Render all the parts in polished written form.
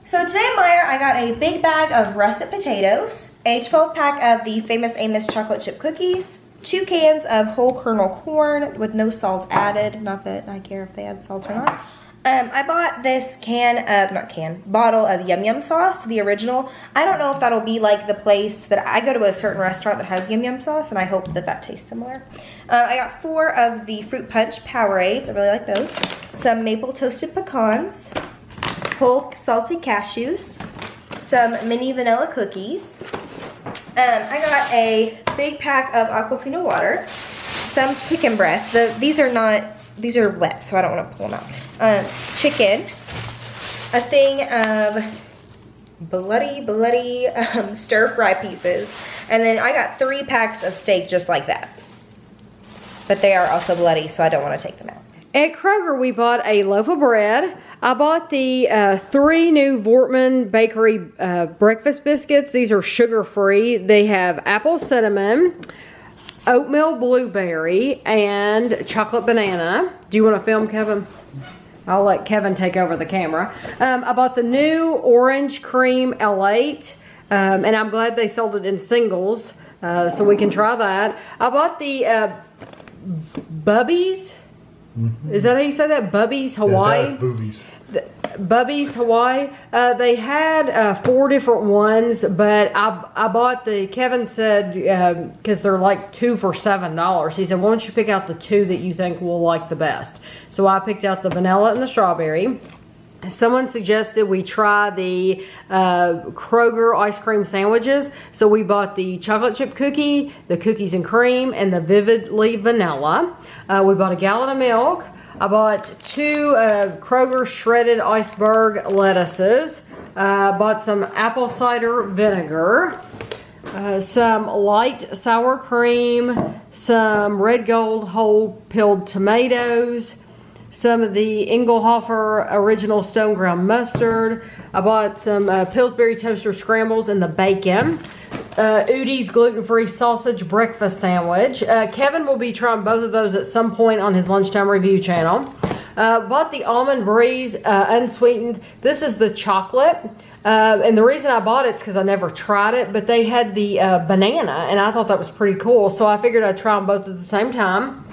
So today at Meijer, I got a big bag of russet potatoes, a 12-pack of the Famous Amos chocolate chip cookies, 2 cans of whole kernel corn with no salt added. Not that I care if they add salt or not. I bought this bottle of Yum Yum sauce, the original. I don't know if that'll be like the place that I go to a certain restaurant that has Yum Yum sauce, and I hope that that tastes similar. I got 4 of the Fruit Punch Powerades. I really like those. Some maple toasted pecans, whole salted cashews, some mini vanilla cookies. I got a big pack of Aquafina water, some chicken breasts. These are wet, so I don't want to pull them out. Chicken, a thing of bloody stir fry pieces, and then I got 3 packs of steak just like that. But they are also bloody, so I don't want to take them out. At Kroger, we bought a loaf of bread. I bought the 3 new Voortman Bakery breakfast biscuits. These are sugar-free. They have apple cinnamon, oatmeal blueberry, and chocolate banana. Do you want to film, Kevin? I'll let Kevin take over the camera. I bought the new orange cream L8, and I'm glad they sold it in singles, so we can try that. I bought the Bubbies. Mm-hmm. Is that how you say that? Bubbies Hawaii? Yeah, that's boobies. Bubbies Hawaii. They had 4 different ones, but I bought Kevin said, because they're like 2 for $7, he said, why don't you pick out the 2 that you think will like the best? So I picked out the vanilla and the strawberry. Someone suggested we try the Kroger ice cream sandwiches. So we bought the chocolate chip cookie, the cookies and cream, and the vividly vanilla. We bought a gallon of milk. I bought 2 Kroger shredded iceberg lettuces. Bought some apple cider vinegar. Some light sour cream. Some red gold whole peeled tomatoes. Some of the Engelhofer original stone ground mustard. I bought some Pillsbury toaster scrambles and the bacon. Udi's gluten-free sausage breakfast sandwich. Kevin will be trying both of those at some point on his lunchtime review channel. Bought the Almond Breeze unsweetened. This is the chocolate. And the reason I bought it is because I never tried it, but they had the banana, and I thought that was pretty cool. So I figured I'd try them both at the same time.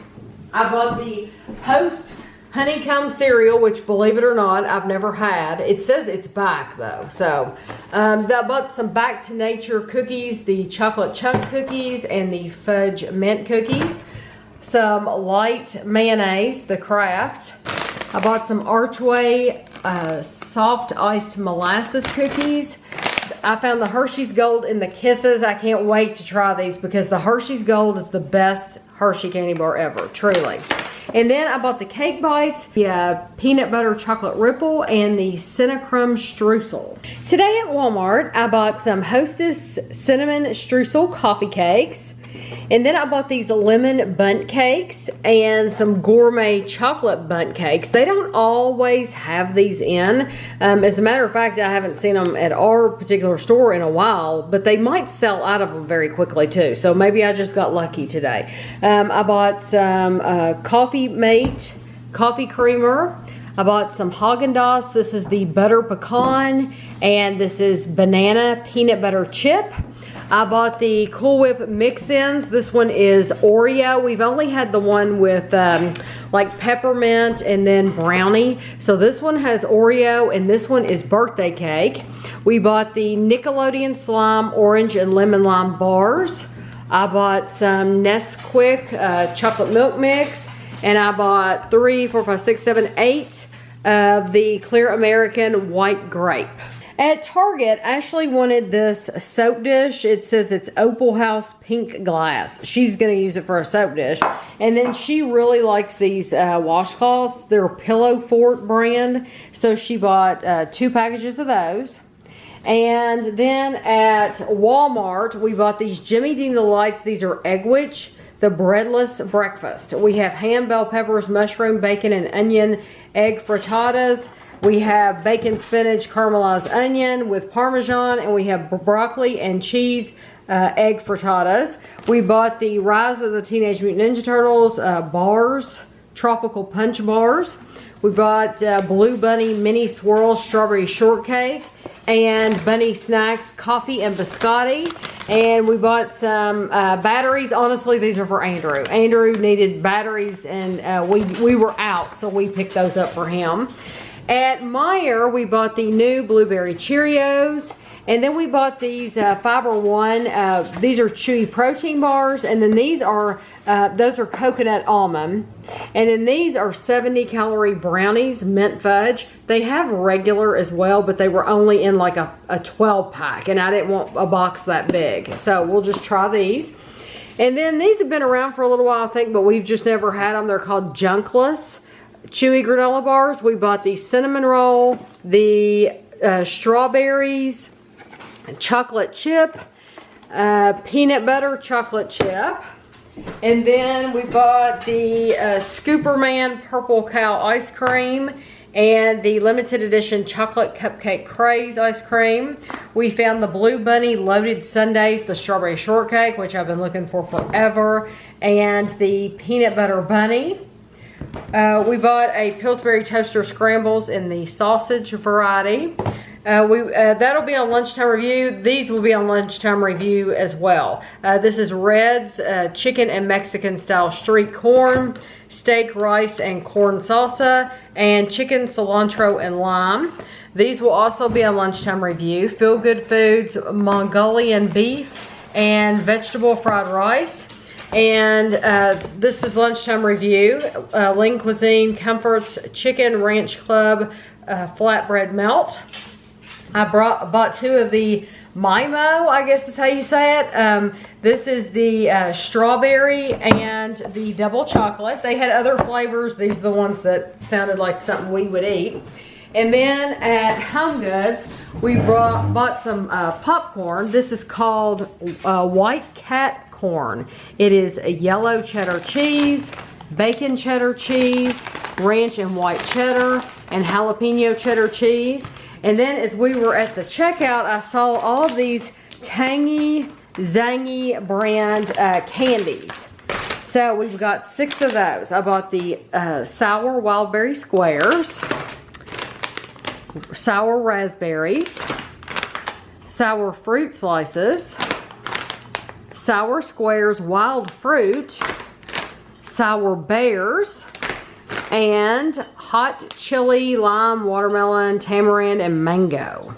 I bought the Post honeycomb cereal, which, believe it or not, I've never had. It says it's back though. So I bought some Back to Nature cookies, the chocolate chunk cookies and the fudge mint cookies. Some light mayonnaise, the Kraft. I bought some Archway soft iced molasses cookies. I found the Hershey's Gold in the Kisses. I can't wait to try these because the Hershey's Gold is the best Hershey candy bar ever, truly. And then I bought the Cake Bites, the peanut butter chocolate ripple, and the Cinnacrumb streusel. Today at Walmart, I bought some Hostess cinnamon streusel coffee cakes. And then I bought these lemon bundt cakes and some gourmet chocolate bundt cakes. They don't always have these in. As a matter of fact, I haven't seen them at our particular store in a while, but they might sell out of them very quickly too. So maybe I just got lucky today. I bought some Coffee Mate coffee creamer. I bought some haagen-dazs. This is the butter pecan, and this is banana peanut butter chip. I bought the Cool Whip mix-ins. This one is Oreo. We've only had the one with like peppermint and then brownie. So this one has Oreo and this one is birthday cake. We bought the Nickelodeon Slime orange and lemon lime bars. I bought some Nesquik chocolate milk mix. And I bought 3, 4, 5, 6, 7, 8 of the Clear American white grape. At Target, Ashley wanted this soap dish. It says it's Opal House pink glass. She's going to use it for a soap dish. And then she really likes these washcloths. They're Pillow Fort brand. So she bought 2 packages of those. And then at Walmart, we bought these Jimmy Dean Delights. These are Eggwich, the breadless breakfast. We have ham, bell peppers, mushroom, bacon, and onion egg frittatas. We have bacon, spinach, caramelized onion with Parmesan, and we have broccoli and cheese egg frittatas. We bought the Rise of the Teenage Mutant Ninja Turtles bars, tropical punch bars. We bought Blue Bunny mini swirl strawberry shortcake, and Bunny Snacks coffee and biscotti. And we bought some batteries. Honestly, these are for Andrew. Andrew needed batteries, and we were out, so we picked those up for him. At Meijer, we bought the new Blueberry Cheerios. And then we bought these Fiber One. These are Chewy protein bars. And then these are, those are coconut almond. And then these are 70-calorie brownies, mint fudge. They have regular as well, but they were only in like a 12-pack. And I didn't want a box that big. So we'll just try these. And then these have been around for a little while, I think, but we've just never had them. They're called Junkless Chewy granola bars. We bought the cinnamon roll, the strawberries, chocolate chip, peanut butter chocolate chip, and then we bought the Scooperman Purple Cow ice cream and the limited edition chocolate cupcake craze ice cream. We found the Blue Bunny loaded sundaes, the strawberry shortcake, which I've been looking for forever, and the peanut butter bunny. We bought a Pillsbury toaster scrambles in the sausage variety. That'll be on lunchtime review. These will be on lunchtime review as well. This is Red's chicken and Mexican style street corn, steak, rice, and corn salsa, and chicken, cilantro, and lime. These will also be on lunchtime review. Feel Good Foods Mongolian beef and vegetable fried rice. And this is lunchtime review. Lean Cuisine Comforts Chicken Ranch Club flatbread melt. I bought two of the Mimo, I guess is how you say it. This is the strawberry and the double chocolate. They had other flavors. These are the ones that sounded like something we would eat. And then at Home Goods, we bought some popcorn. This is called White Cat Corn. It is a yellow cheddar cheese, bacon cheddar cheese, ranch and white cheddar, and jalapeno cheddar cheese. And then as we were at the checkout, I saw all of these Tangy Zangy brand candies. So we've got 6 of those. I bought the sour wildberry squares, sour raspberries, sour fruit slices, sour squares wild fruit, sour bears, and hot chili, lime, watermelon, tamarind, and mango.